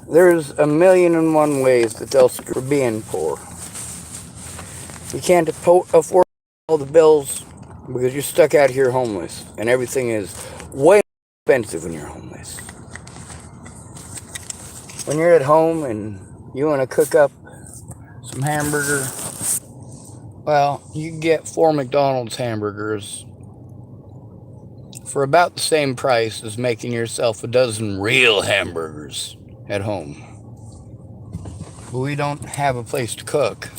There's a million and one ways that they'll screw being poor. You can't afford all the bills because you're stuck out here homeless, and everything is way expensive when you're homeless. When you're at home and you want to cook up some hamburger, well, you can get 4 McDonald's hamburgers for about the same price as making yourself a dozen real hamburgers at home. But we don't have a place to cook.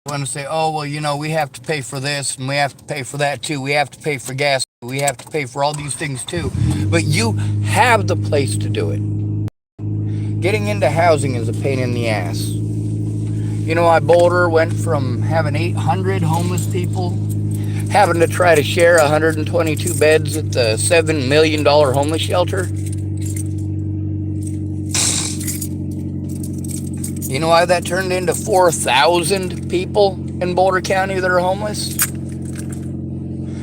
I want to say, oh, well, we have to pay for this and we have to pay for that too. We have to pay for gas. We have to pay for all these things too. But you have the place to do it. Getting into housing is a pain in the ass. You know why Boulder went from having 800 homeless people, having to try to share 122 beds at the $7 million homeless shelter? You know why that turned into 4,000 people in Boulder County that are homeless?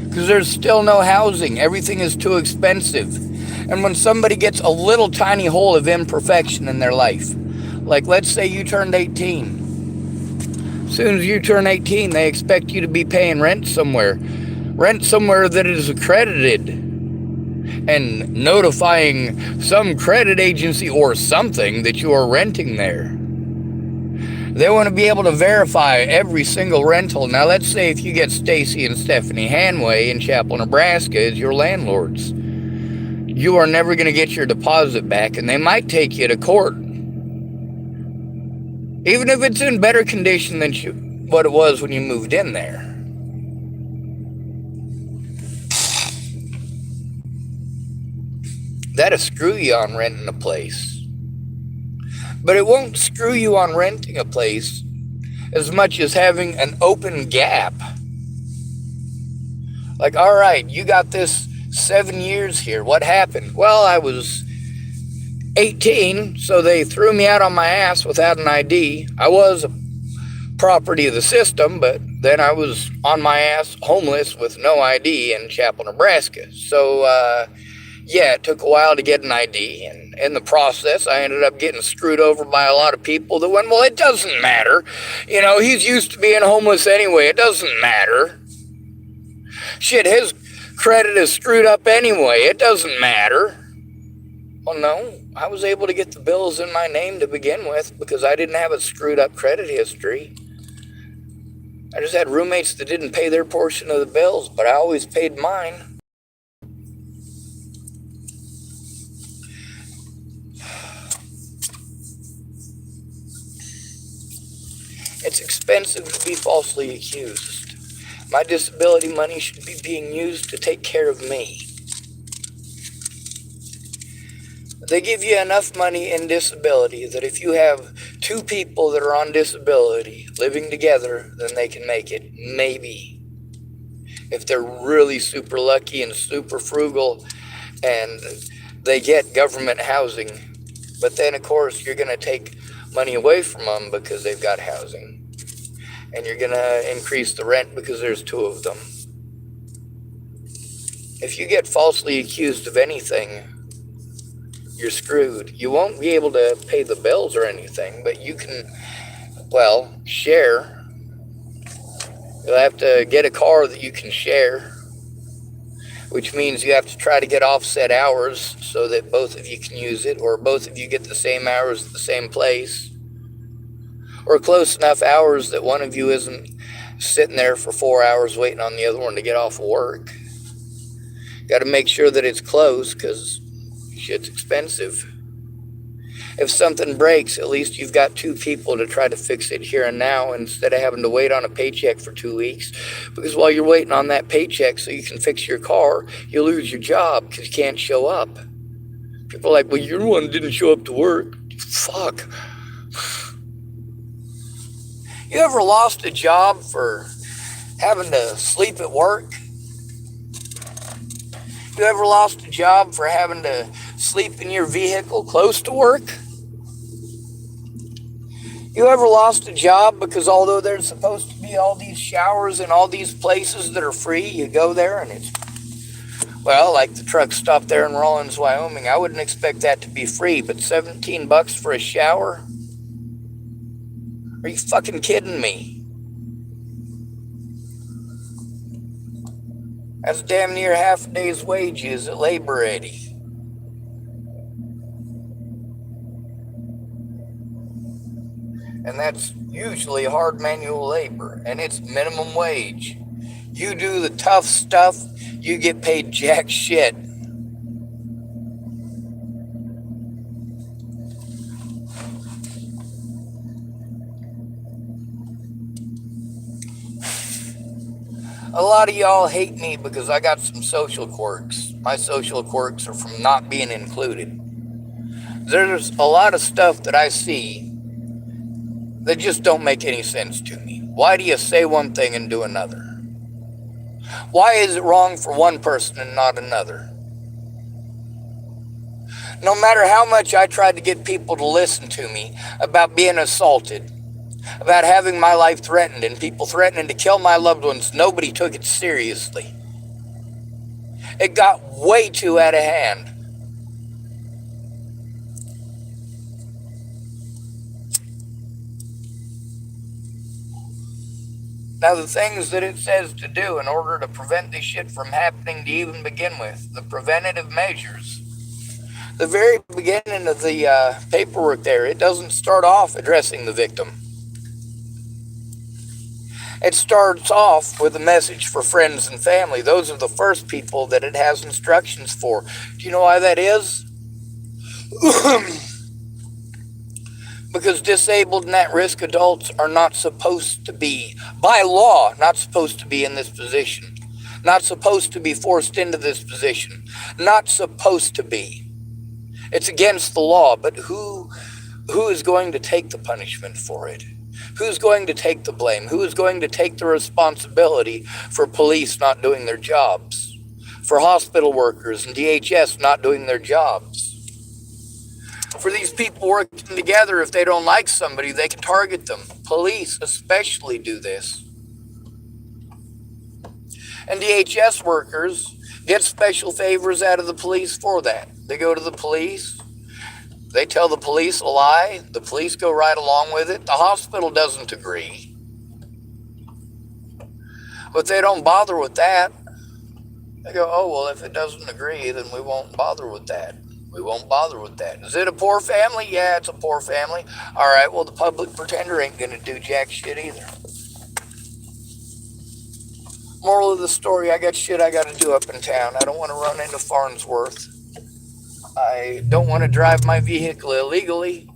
Because there's still no housing. Everything is too expensive. And when somebody gets a little tiny hole of imperfection in their life, like let's say you turned 18. As soon as you turn 18, they expect you to be paying rent somewhere that is accredited, and notifying some credit agency or something that you are renting there. They want to be able to verify every single rental. Now, let's say if you get Stacy and Stephanie Hanway in Chapel, Nebraska as your landlords, you are never going to get your deposit back, and they might take you to court. Even if it's in better condition than what it was when you moved in there. That'll screw you on renting a place. But it won't screw you on renting a place as much as having an open gap. Like, all right, you got this 7 years here. What happened? Well, I was 18, so they threw me out on my ass without an ID. I was a property of the system, but then I was on my ass homeless with no ID in Chapel, Nebraska. So, yeah, it took a while to get an ID, and in the process, I ended up getting screwed over by a lot of people that went, well, it doesn't matter. He's used to being homeless anyway. It doesn't matter. Shit, his credit is screwed up anyway. It doesn't matter. Well, no, I was able to get the bills in my name to begin with because I didn't have a screwed up credit history. I just had roommates that didn't pay their portion of the bills, but I always paid mine. It's expensive to be falsely accused. My disability money should be being used to take care of me. They give you enough money in disability that if you have two people that are on disability living together, then they can make it. Maybe. If they're really super lucky and super frugal and they get government housing. But then, of course, you're going to take money away from them because they've got housing. And you're going to increase the rent because there's two of them. If you get falsely accused of anything, you're screwed. You won't be able to pay the bills or anything, but you can, share. You'll have to get a car that you can share, which means you have to try to get offset hours so that both of you can use it, or both of you get the same hours at the same place, or close enough hours that one of you isn't sitting there for 4 hours waiting on the other one to get off of work. Got to make sure that it's close because shit's expensive. If something breaks, at least you've got two people to try to fix it here and now instead of having to wait on a paycheck for 2 weeks. Because while you're waiting on that paycheck so you can fix your car, you lose your job because you can't show up. People are like, well, you're the one that didn't show up to work. Fuck. You ever lost a job for having to sleep at work? You ever lost a job for having to sleep in your vehicle close to work? You ever lost a job because although there's supposed to be all these showers and all these places that are free, you go there and it's Well, like the truck stop there in Rawlins, Wyoming, I wouldn't expect that to be free, but $17 for a shower? Are you fucking kidding me? That's damn near half a day's wages at Labor Ready. And that's usually hard manual labor, and it's minimum wage. You do the tough stuff, you get paid jack shit. A lot of y'all hate me because I got some social quirks. My social quirks are from not being included. There's a lot of stuff that I see that just don't make any sense to me. Why do you say one thing and do another? Why is it wrong for one person and not another? No matter how much I tried to get people to listen to me about being assaulted, about having my life threatened and people threatening to kill my loved ones, nobody took it seriously. It got way too out of hand. Now, the things that it says to do in order to prevent this shit from happening to even begin with, the preventative measures, the very beginning of the paperwork there, it doesn't start off addressing the victim. It starts off with a message for friends and family. Those are the first people that it has instructions for. Do you know why that is? Because disabled and at-risk adults are not supposed to be, by law, not supposed to be in this position. Not supposed to be forced into this position. Not supposed to be. It's against the law, but who is going to take the punishment for it? Who's going to take the blame? Who is going to take the responsibility for police not doing their jobs? For hospital workers and DHS not doing their jobs? For these people working together, if they don't like somebody, they can target them. Police especially do this. And DHS workers get special favors out of the police for that. They go to the police, they tell the police a lie, the police go right along with it. The hospital doesn't agree. But they don't bother with that. They go, oh, well, if it doesn't agree, then we won't bother with that. We won't bother with that. Is it a poor family? Yeah, it's a poor family. All right, well, the public pretender ain't going to do jack shit either. Moral of the story, I got shit I got to do up in town. I don't want to run into Farnsworth. I don't want to drive my vehicle illegally,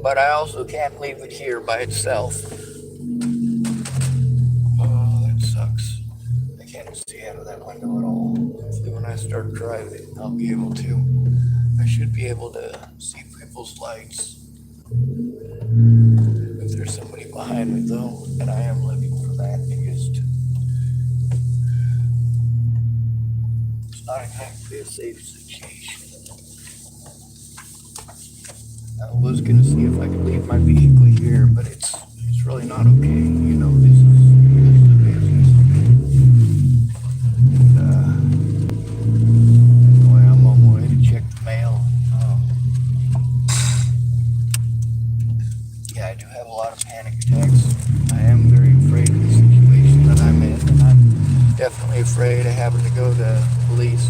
but I also can't leave it here by itself. Oh, that sucks. I can't see out of that window at all. Hopefully when I start driving, I'll be able to. I should be able to see people's lights. If there's somebody behind me, though, and I am living for that, it's not exactly a safe situation. I was going to see if I could leave my vehicle here, but it's really not okay. You know, this is the business. Anyway, I'm on my way to check the mail. Yeah, I do have a lot of panic attacks. I am very afraid of the situation that I'm in, and I'm definitely afraid of having to go to police,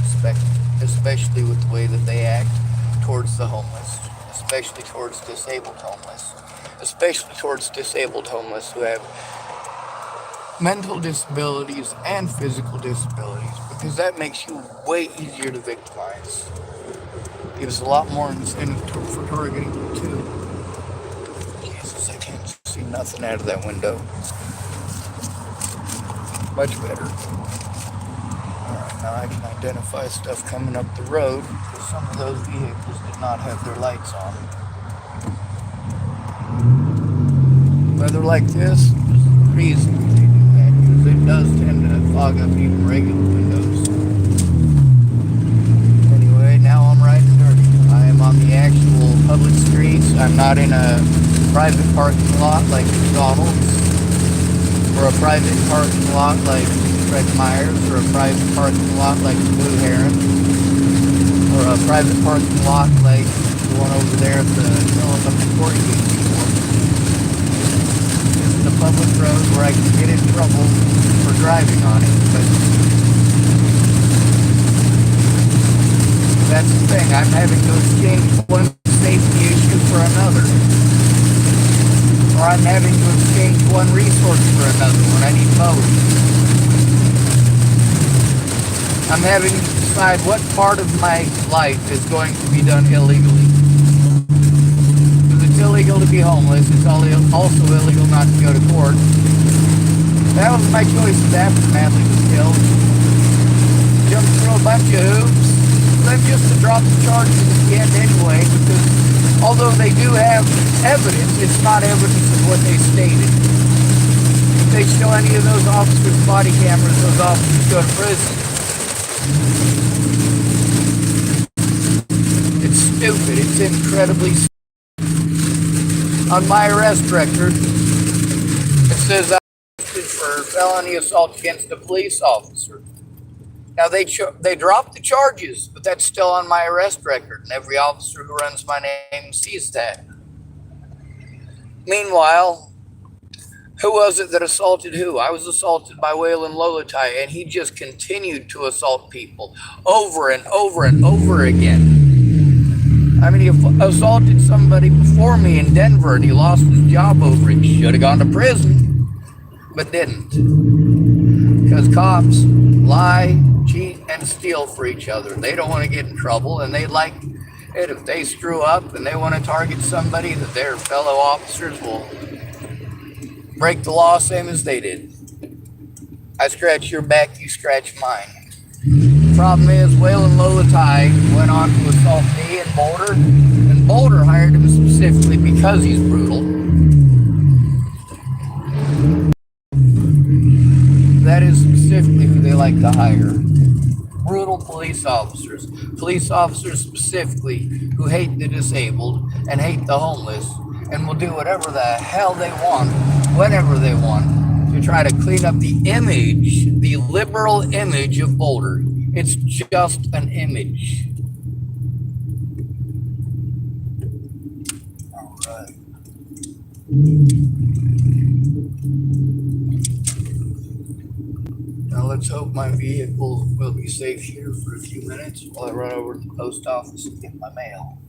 especially with the way that they act towards the homeless. Especially towards disabled homeless. Especially towards disabled homeless who have mental disabilities and physical disabilities. Because that makes you way easier to victimize. Gives a lot more incentive for targeting you too. Jesus, I can't see nothing out of that window. Much better. Alright, now I can identify stuff coming up the road, because some of those vehicles did not have their lights on. Weather like this, there's a reason they do that, because it does tend to fog up even regular windows. Anyway, now I'm riding dirty. I am on the actual public streets. I'm not in a private parking lot like McDonald's. or a private parking lot like Fred Meyer's, or a private parking lot like the Blue Heron, or a private parking lot like the one over there at the middle of the 40 before. This is a public road where I can get in trouble for driving on it, but that's the thing. I'm having to exchange one safety issue for another. Or I'm having to exchange one resource for another when I need both. I'm having to decide what part of my life is going to be done illegally. Because it's illegal to be homeless. It's also illegal not to go to court. That was my choices after Madley was killed. Jumped through a bunch of hoops. Then just to drop the charges at the end anyway, because although they do have evidence, it's not evidence of what they stated. If they show any of those officers' body cameras, those officers go to prison. It's stupid. It's incredibly stupid. On my arrest record, it says I was arrested for felony assault against a police officer. Now, they dropped the charges, but that's still on my arrest record, and every officer who runs my name sees that. Meanwhile, who was it that assaulted who? I was assaulted by Waylon Lolotai, and he just continued to assault people over and over and over again. I mean, he assaulted somebody before me in Denver, and he lost his job over it. He should have gone to prison, but didn't. Because cops lie, cheat, and steal for each other. They don't want to get in trouble, and they like it if they screw up and they want to target somebody, that their fellow officers will break the law same as they did. I scratch your back, you scratch mine. The problem is, Waylon Lolotai went on to assault me in Boulder, and Boulder hired him specifically because he's brutal. That is specifically who they like to hire. Brutal police officers. Police officers specifically who hate the disabled and hate the homeless and will do whatever the hell they want, whenever they want, to try to clean up the image, the liberal image of Boulder. It's just an image. All right. Now let's hope my vehicle will be safe here for a few minutes while I run over to the post office and get my mail.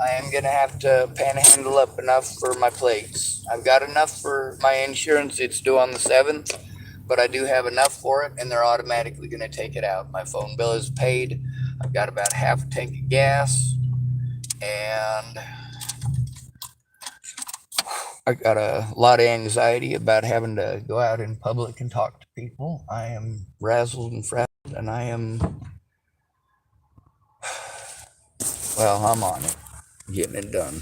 I am going to have to panhandle up enough for my plates. I've got enough for my insurance. It's due on the 7th, but I do have enough for it, and they're automatically going to take it out. My phone bill is paid. I've got about half a tank of gas, and I got a lot of anxiety about having to go out in public and talk to people. I am razzled and frazzled, and I am, well, I'm on it, getting it done.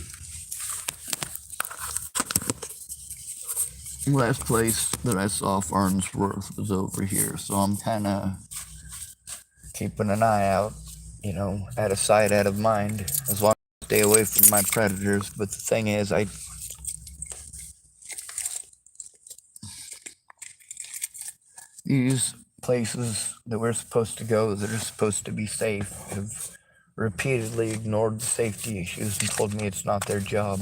The last place that I saw Farnsworth was over here, so I'm kind of keeping an eye out, out of sight, out of mind, as long as I stay away from my predators. But the thing is, these places that we're supposed to go, that are supposed to be safe, have repeatedly ignored the safety issues and told me it's not their job.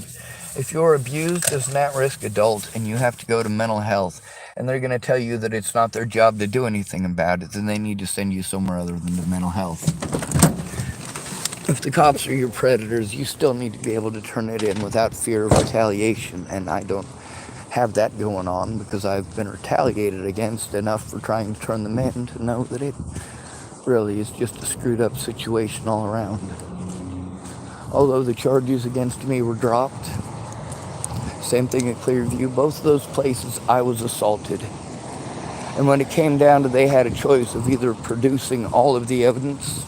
If you're abused as an at-risk adult and you have to go to mental health, and they're going to tell you that it's not their job to do anything about it, then they need to send you somewhere other than to mental health. If the cops are your predators, you still need to be able to turn it in without fear of retaliation, and I don't have that going on because I've been retaliated against enough for trying to turn them in to know that it really is just a screwed up situation all around. Although the charges against me were dropped, same thing at Clearview, both of those places I was assaulted. And when it came down to they had a choice of either producing all of the evidence,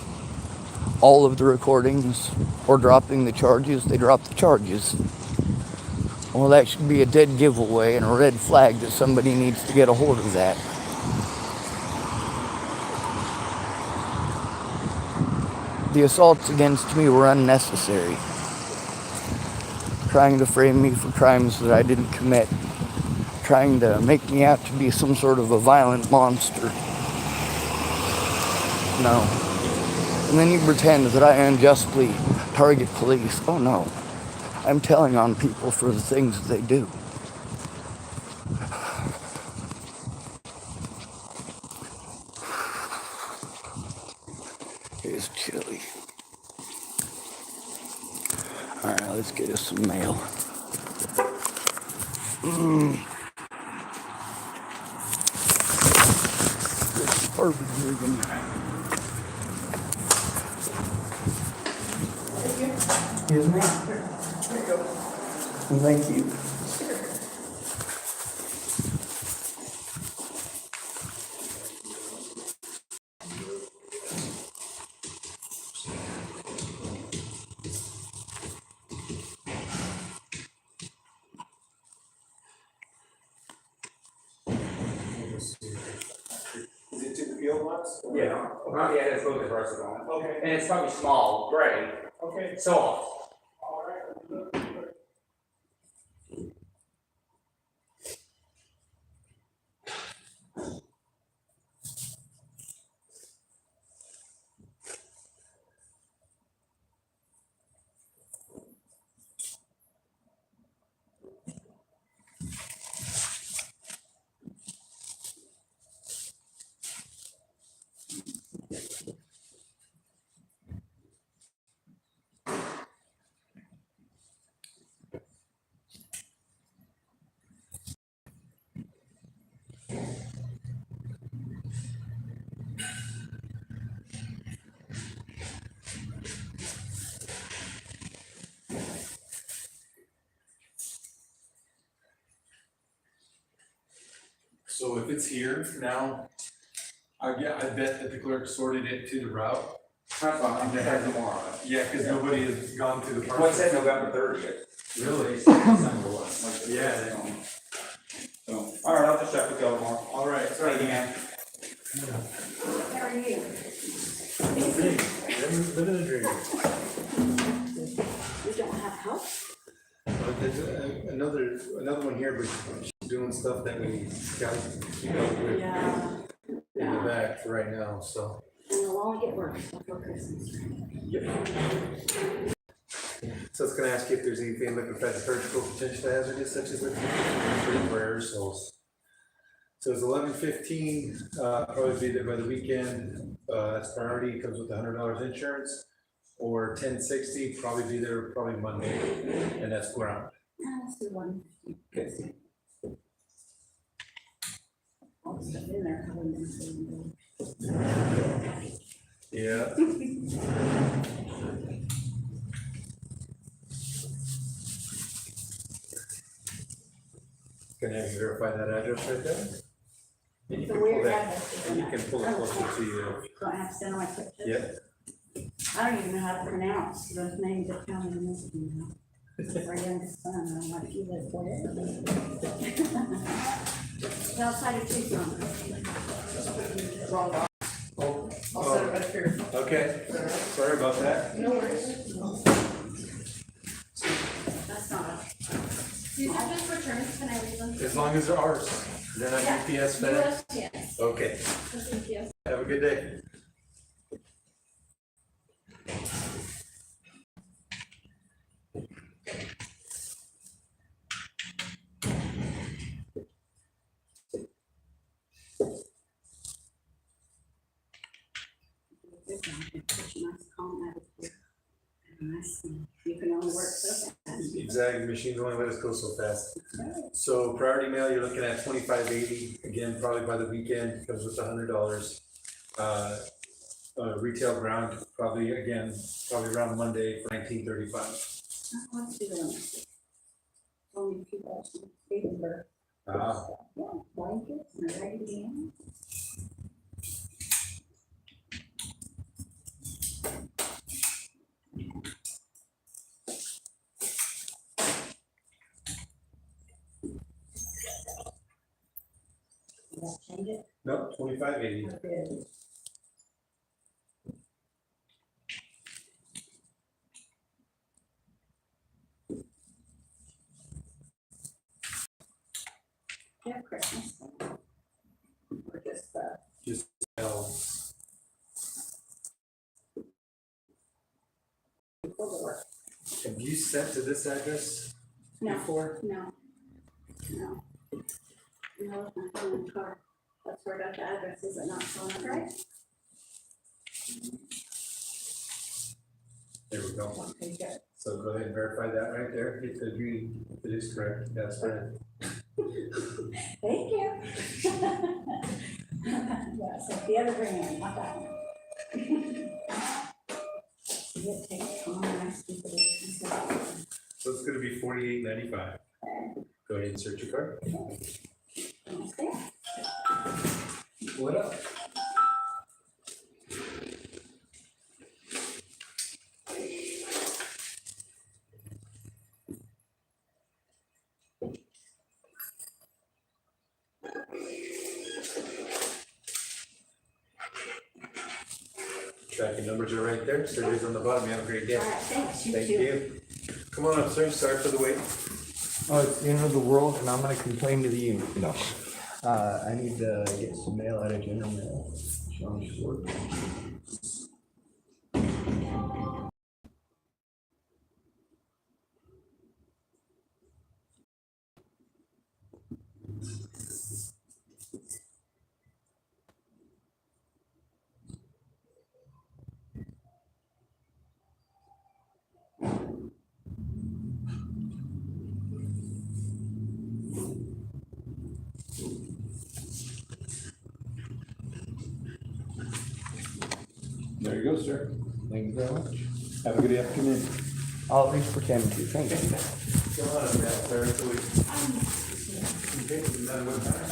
all of the recordings, or dropping the charges, they dropped the charges. Well, that should be a dead giveaway and a red flag that somebody needs to get a hold of that. The assaults against me were unnecessary. Trying to frame me for crimes that I didn't commit trying to make me out to be some sort of a violent monster. No. And then you pretend that I unjustly target police. Oh no. I'm telling on people for the things that they do. It's chilly. Alright, let's get us some mail. Excuse me? There you go. Thank you. Is it to the field ones? Yeah, yeah, that's really the versatile. Okay. And it's probably small, gray, Okay. soft. All right. So if it's here now, I bet that the clerk sorted it to the route. That's fine, I'm gonna have tomorrow. Yeah, because nobody has gone to the What's park. that, November 30th? Really? Yeah. So, all right, I'll just check with y'all tomorrow. All right. Thank you, man. How are you? Living the dream. We don't have help? There's another one here, but she's doing stuff that we got, with Yeah. in the back for right now, so. And it'll only get worse before Christmas. So it's gonna ask you if there's anything looking pathological, potentially hazardous, such as rare aerosols. So it's 11:15, probably be there by the weekend, that's priority, comes with $100 insurance. Or 10:60, probably be there probably Monday, and that's ground. That's the one. All the stuff in there, covered in sand. Yeah. Can you verify that address right there? And you The can pull weird that, address. and you can pull it closer to you. Don't have to send my pictures. Yeah. I don't even know how to pronounce the names of county in this one now. Our youngest son, I'm like, you live where? Outside of Tucson. Wrong. I'll set it right here. Okay, sorry about that. No worries. That's not a. Do you have just returns? Can I read them? As long as they're ours, they're not UPS, FedEx. Yes. Okay, Thank you. have a good day. Nice calm attitude. Nice. You can only work so fast. Exactly, machines only let us go so fast. So priority mail, you're looking at $25.80, again, probably by the weekend, comes with $100. Retail ground, probably around Monday for $19.35. Let's do that. Only people, paper, yeah, blankets, and raggedy ann. Did I change it? Nope, $25.80. Okay. door. Have you sent to this address No, before? no, no. No, it's not in the car. That's where I got the address, is it not showing up right? There we go. Okay, good. So go ahead and verify that right there. Hit the green, it is correct, that's right. Thank you. Yeah, so the other brand, not that one. You take on my stupid. So it's gonna be $48.95. Go ahead and search your card. Okay. Pull it up. Tracking numbers are right there, survey's on the bottom, you have a great day. All right, thanks, you Thank too. you. Come on up, sir, sorry for the wait. Oh, it's the end of the world and I'm gonna complain to the union. No. I need to get some mail out of General Mail. Sean Short. There you go, sir. Thank you very much. Have a good afternoon. I'll at least pretend to. Thank you. Come on up, sir, so we. Okay, another one time.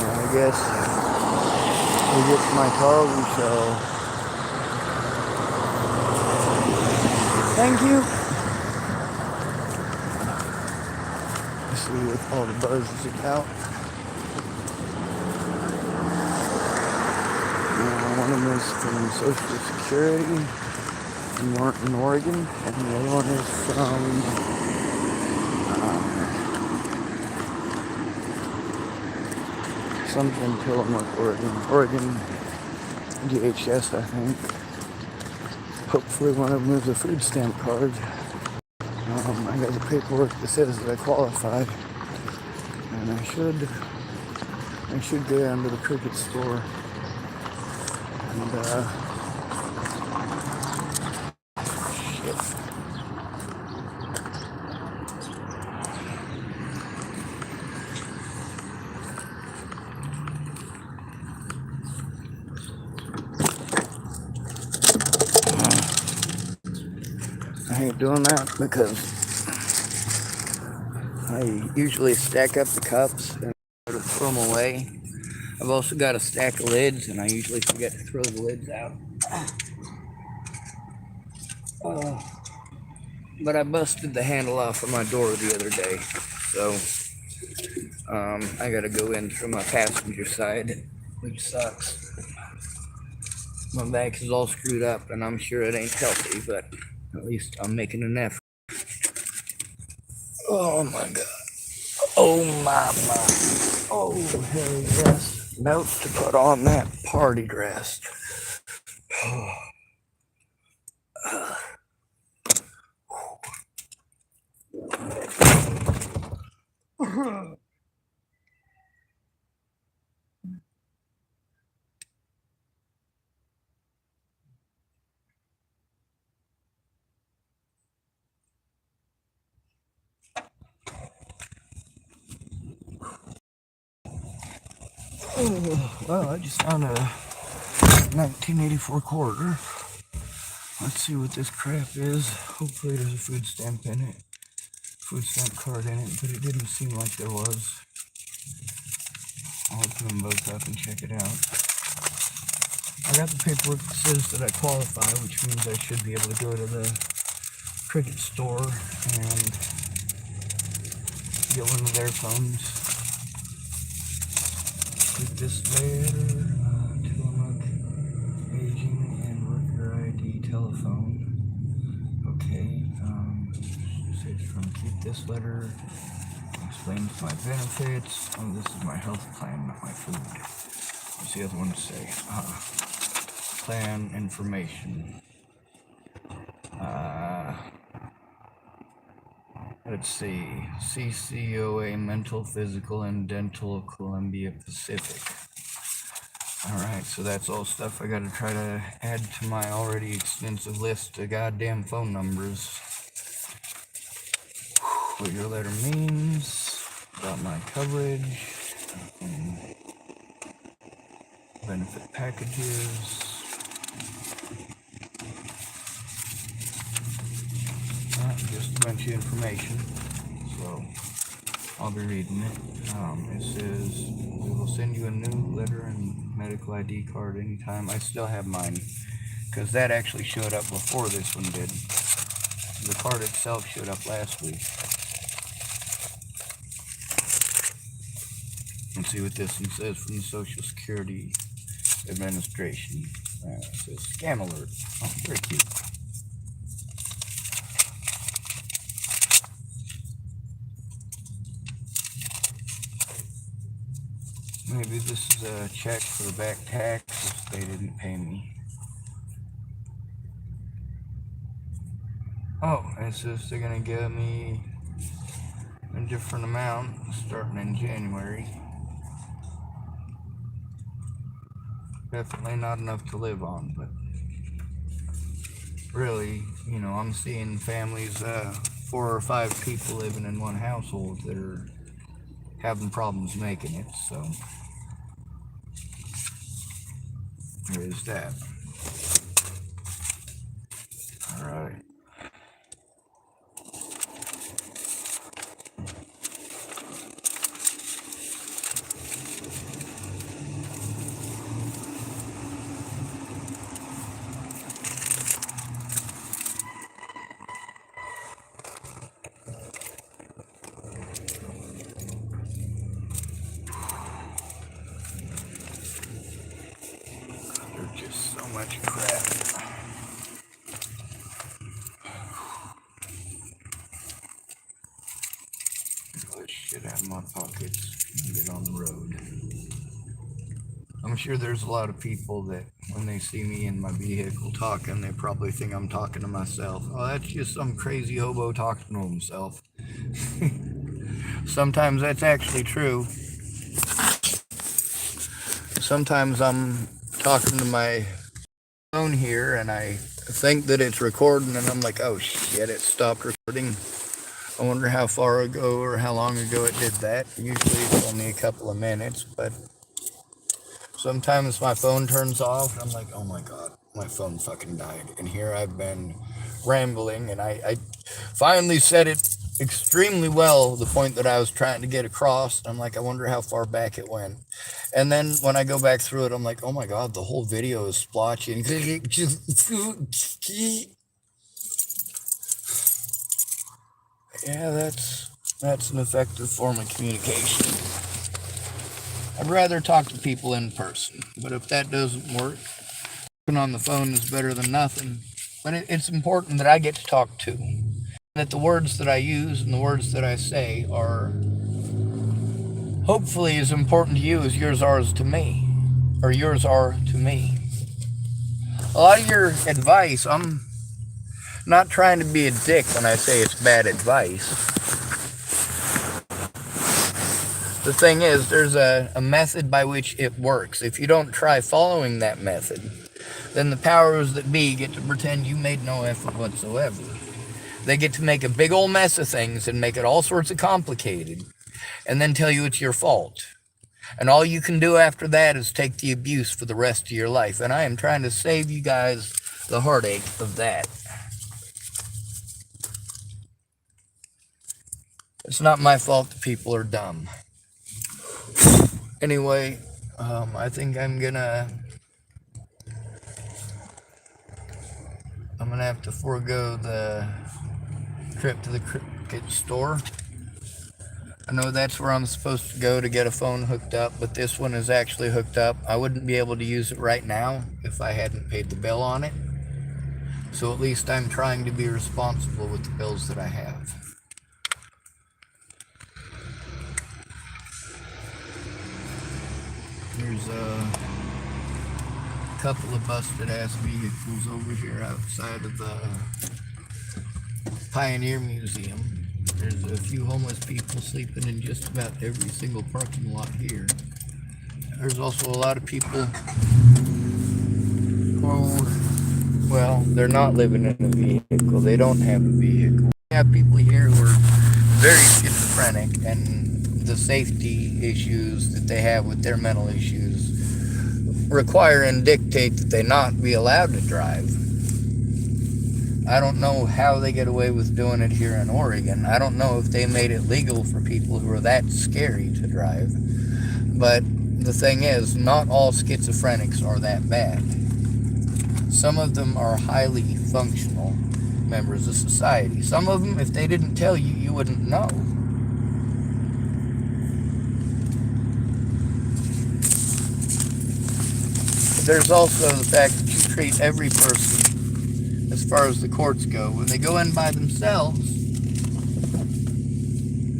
I guess we get to my car, we shall. Thank you. See with all the buzzes about. One of them is from Social Security in Martin, Oregon, and the other one is from something Tillamook, Oregon DHS, I think. Hopefully one of them is a food stamp card. I got the paperwork that says that I qualify, and I should go down to the Cricket store and shit. I hate doing that because I usually stack up the cups and throw them away. I've also got a stack of lids and I usually forget to throw the lids out. But I busted the handle off of my door the other day, so I gotta go in through my passenger side, which sucks. My back is all screwed up and I'm sure it ain't healthy, but at least I'm making an effort. Oh my god. Oh my. Oh hell yes. About to put on that party dress. Well, I just found a 1984 quarter. Let's see what this crap is. Hopefully there's a food stamp in it. Food stamp card in it, but it didn't seem like there was. I'll open them both up and check it out. I got the paperwork that says that I qualify, which means I should be able to go to the Cricket store and get one of their phones. With this letter, 2-month aging and worker ID telephone. Okay, it says from keep this letter, explains my benefits. Oh, this is my health plan, not my food. What's the other one to say? Plan information. Let's see. CCOA Mental, Physical, and Dental Columbia Pacific. Alright, so that's all stuff I gotta try to add to my already extensive list of goddamn phone numbers. What your letter means, about my coverage, benefit packages. Just a bunch of information, so I'll be reading it. It says, we will send you a new letter and medical ID card anytime. I still have mine, because that actually showed up before this one did. The card itself showed up last week. Let's see what this one says from the Social Security Administration. It says scam alert. Oh, very cute. Maybe this is a check for the back tax if they didn't pay me. Oh, it says they're gonna give me a different amount starting in January. Definitely not enough to live on, but really, you know, I'm seeing families, 4 or 5 people living in one household that are having problems making it, so there is that. Alright. There's just so much crap. Get this shit out of my pockets and get on the road. I'm sure there's a lot of people that when they see me in my vehicle talking, they probably think I'm talking to myself. Oh, that's just some crazy hobo talking to himself. Sometimes that's actually true. Sometimes I'm talking to my phone here and I think that it's recording and I'm like, oh shit, it stopped recording. I wonder how far ago or how long ago it did that. Usually it's only a couple of minutes, but sometimes my phone turns off and I'm like, oh my god, my phone fucking died. And here I've been rambling and I finally said it extremely well, the point that I was trying to get across. I'm like, I wonder how far back it went. And then when I go back through it, I'm like, oh my god, the whole video is splotchy. Yeah, that's an effective form of communication. I'd rather talk to people in person, but if that doesn't work, talking on the phone is better than nothing. But it's important that I get to talk to, that the words that I use and the words that I say are hopefully as important to you as yours are to me, or yours are to me. A lot of your advice, I'm not trying to be a dick when I say it's bad advice. The thing is, there's a method by which it works. If you don't try following that method, then the powers that be get to pretend you made no effort whatsoever. They get to make a big old mess of things and make it all sorts of complicated, and then tell you it's your fault. And all you can do after that is take the abuse for the rest of your life. And I am trying to save you guys the heartache of that. It's not my fault that people are dumb. Anyway, I think I'm gonna have to forego the trip to the Cricket store. I know that's where I'm supposed to go to get a phone hooked up, but this one is actually hooked up. I wouldn't be able to use it right now if I hadn't paid the bill on it. So at least I'm trying to be responsible with the bills that I have. There's a couple of busted ass vehicles over here outside of the Pioneer Museum. There's a few homeless people sleeping in just about every single parking lot here. There's also a lot of people who, well, they're not living in a vehicle. They don't have a vehicle. We have people here who are very schizophrenic, and the safety issues that they have with their mental issues require and dictate that they not be allowed to drive. I don't know how they get away with doing it here in Oregon. I don't know if they made it legal for people who are that scary to drive. But the thing is, not all schizophrenics are that bad. Some of them are highly functional members of society. Some of them, if they didn't tell you, you wouldn't know. There's also the fact that you treat every person, as far as the courts go, when they go in by themselves,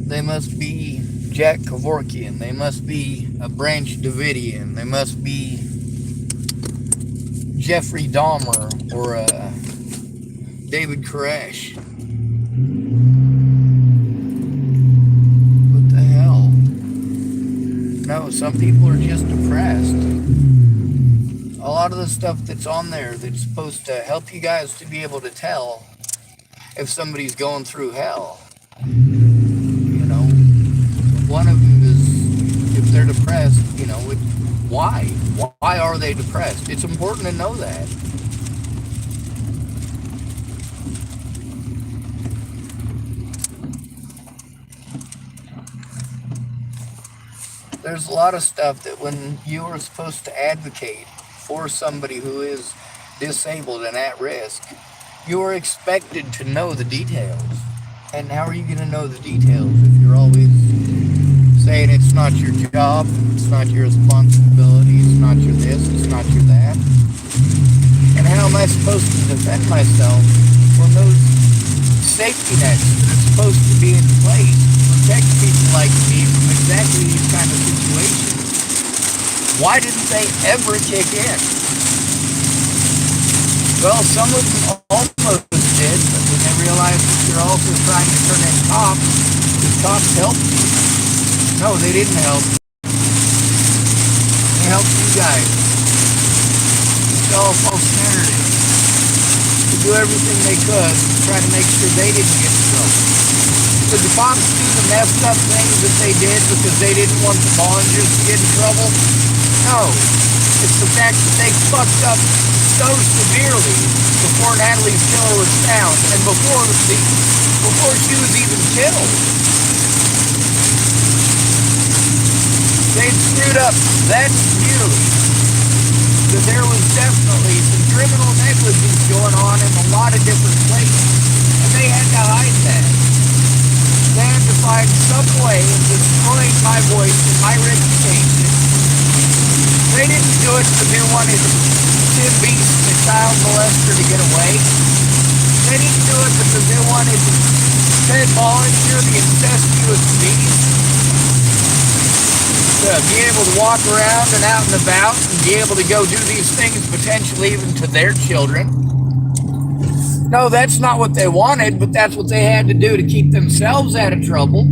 they must be Jack Kevorkian, they must be a Branch Davidian, they must be Jeffrey Dahmer or David Koresh. What the hell? No, some people are just depressed. A lot of the stuff that's on there that's supposed to help you guys to be able to tell if somebody's going through hell. You know, one of them is if they're depressed, you know, why? Why are they depressed? It's important to know that. There's a lot of stuff that when you are supposed to advocate for somebody who is disabled and at risk, you are expected to know the details. And how are you going to know the details if you're always saying it's not your job, it's not your responsibility, it's not your this, it's not your that? And how am I supposed to defend myself from those safety nets that are supposed to be in place to protect people like me from exactly these kind of situations? Why didn't they ever kick in? Well, some of them almost did, but when they realized that you're also trying to turn in cops, the cops helped you. No, they didn't help. They helped you guys. It's all a false narrative. To do everything they could to try to make sure they didn't get in trouble. Did the cops do the messed up things that they did because they didn't want the Bollingers to get in trouble? No, it's the fact that they fucked up so severely before Natalie's killer was found and before she was even killed. They'd screwed up that severely that there was definitely some criminal negligence going on in a lot of different places, and they had to hide that. They had to find some way of destroying my voice and my reputation. They didn't do it because they wanted Tim Beast, the child molester, to get away. They didn't do it because they wanted Ted Bollinger, the incestuous beast, to be able to walk around and out and about and be able to go do these things potentially even to their children. No, that's not what they wanted, but that's what they had to do to keep themselves out of trouble.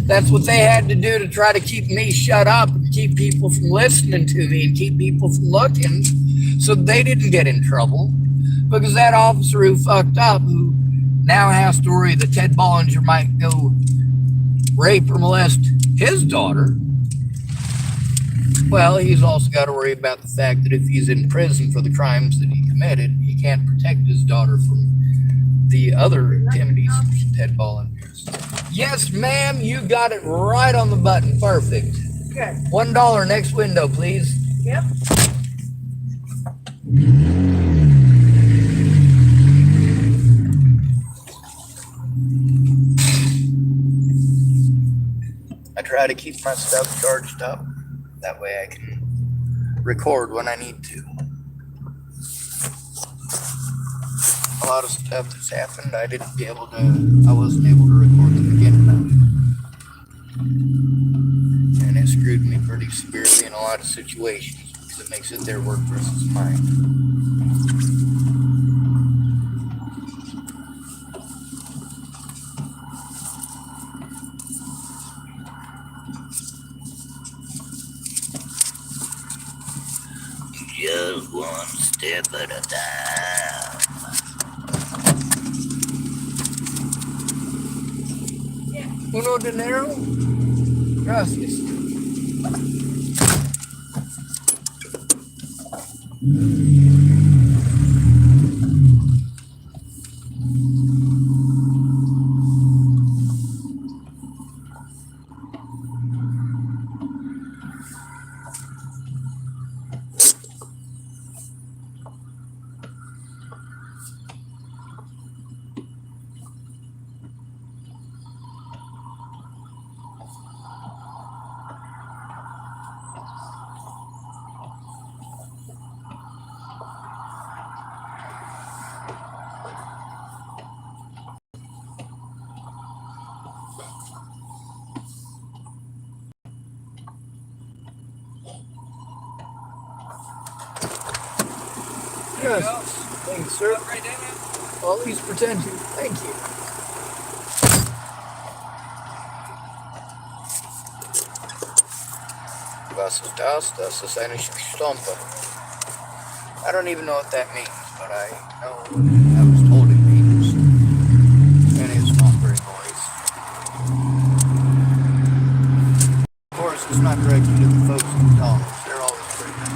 That's what they had to do to try to keep me shut up and keep people from listening to me and keep people from looking so they didn't get in trouble. Because that officer who fucked up, who now has to worry that Ted Bollinger might go rape or molest his daughter, well, he's also got to worry about the fact that if he's in prison for the crimes that he committed, he can't protect his daughter from the other activities of Ted Bollinger. Yes, ma'am, you got it right on the button. Perfect. Good. $1 next window, please. Yep. I try to keep my stuff charged up. That way I can record when I need to. A lot of stuff that's happened, I wasn't able to record the beginning of it. And it screwed me pretty severely in a lot of situations because it makes it their work versus mine. Just one step at a time. Uno dinero? Gracias. Yes. Thanks, sir. Always pretend to. Thank you. Was ist das? Das ist eine Stompe. I don't even know what that means, but I know I was told it means. And it's not very nice. Of course, it's not directed to the folks in McDonald's. They're always pretty nice.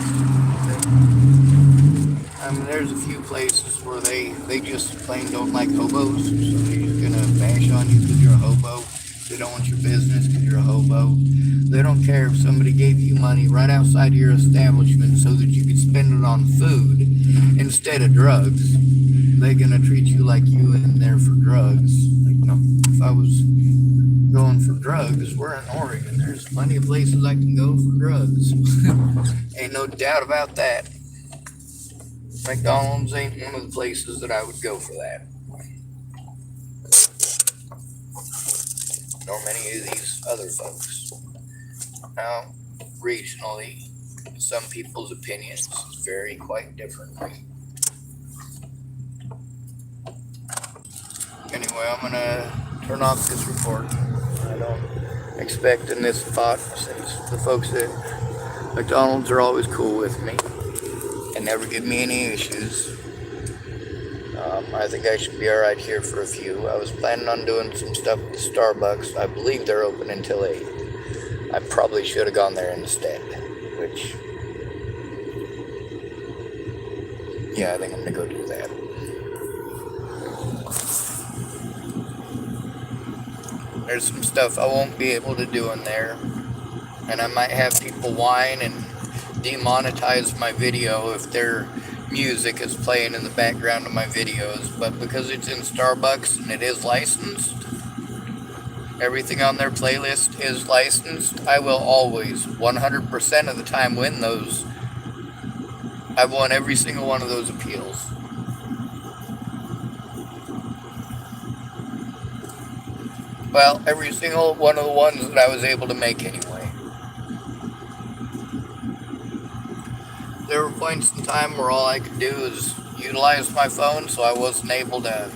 I mean, there's a few places where they just plain don't like hobos, so they're just gonna bash on you because you're a hobo. They don't want your business because you're a hobo. They don't care if somebody gave you money right outside your establishment so that you could spend it on food instead of drugs. They're gonna treat you like you in there for drugs. Like, no, if I was going for drugs, we're in Oregon. There's plenty of places I can go for drugs. Ain't no doubt about that. McDonald's ain't one of the places that I would go for that. Nor many of these other folks. Now, regionally, some people's opinions vary quite differently. Anyway, I'm gonna turn off this recording. I don't expect in this spot, since the folks at McDonald's are always cool with me and never give me any issues. I think I should be alright here for a few. I was planning on doing some stuff at the Starbucks. I believe they're open until 8. I probably should have gone there instead, which, yeah, I think I'm gonna go do that. There's some stuff I won't be able to do in there, and I might have people whine and demonetize my video if their music is playing in the background of my videos, but because it's in Starbucks and it is licensed, everything on their playlist is licensed, I will always 100% of the time win those. I've won every single one of those appeals. Well, every single one of the ones that I was able to make anyway. There were points in time where all I could do is utilize my phone, so I wasn't able to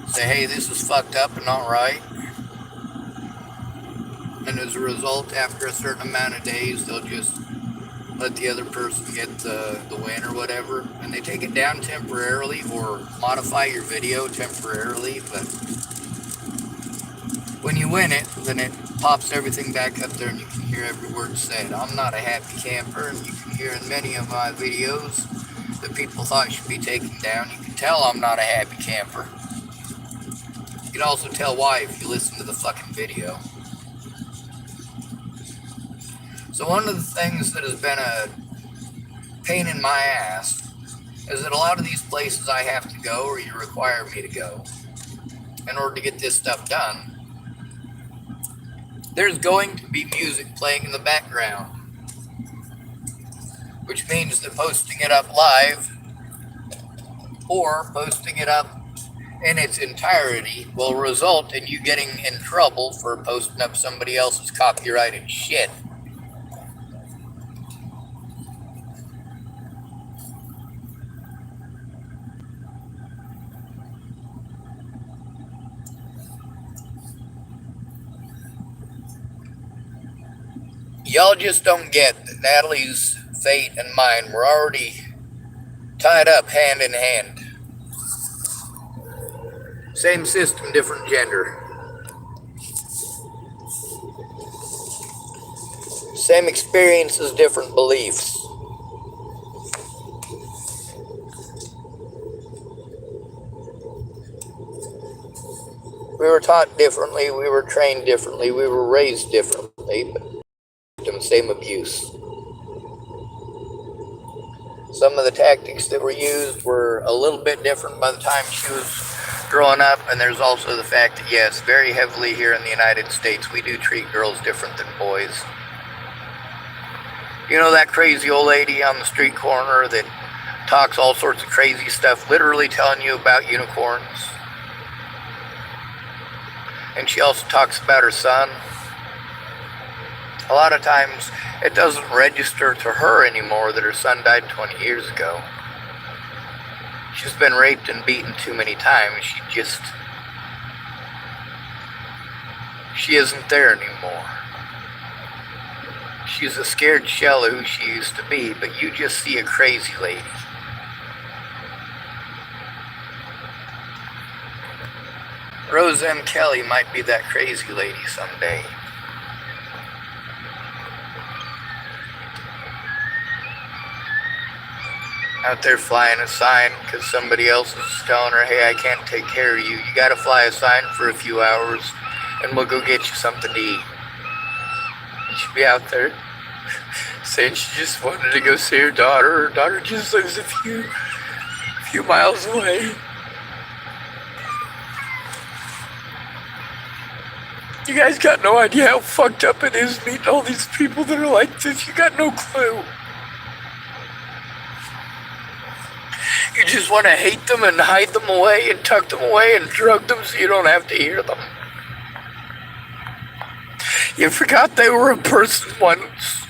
say, hey, this is fucked up and not right. And as a result, after a certain amount of days, they'll just let the other person get the win or whatever. And they take it down temporarily or modify your video temporarily, but when you win it, then it pops everything back up there and you can hear every word said. I'm not a happy camper, and you can hear in many of my videos that people thought should be taken down. You can tell I'm not a happy camper. You can also tell why if you listen to the fucking video. So one of the things that has been a pain in my ass is that a lot of these places I have to go, or you require me to go, in order to get this stuff done, there's going to be music playing in the background, which means that posting it up live or posting it up in its entirety will result in you getting in trouble for posting up somebody else's copyrighted shit. Y'all just don't get that Natalie's fate and mine were already tied up hand in hand. Same system, different gender. Same experiences, different beliefs. We were taught differently, we were trained differently, we were raised differently, but same abuse. Some of the tactics that were used were a little bit different by the time she was growing up, and there's also the fact that, yes, very heavily here in the United States, we do treat girls different than boys. You know that crazy old lady on the street corner that talks all sorts of crazy stuff, literally telling you about unicorns? And she also talks about her son. A lot of times, it doesn't register to her anymore that her son died 20 years ago. She's been raped and beaten too many times. She isn't there anymore. She's a scared shell of who she used to be, but you just see a crazy lady. Rose M. Kelly might be that crazy lady someday. Out there flying a sign because somebody else is telling her, hey, I can't take care of you. You gotta fly a sign for a few hours and we'll go get you something to eat. And she'd be out there saying she just wanted to go see her daughter. Her daughter just lives a few miles away. You guys got no idea how fucked up it is meeting all these people that are like this. You got no clue. You just want to hate them and hide them away and tuck them away and drug them so you don't have to hear them. You forgot they were a person once.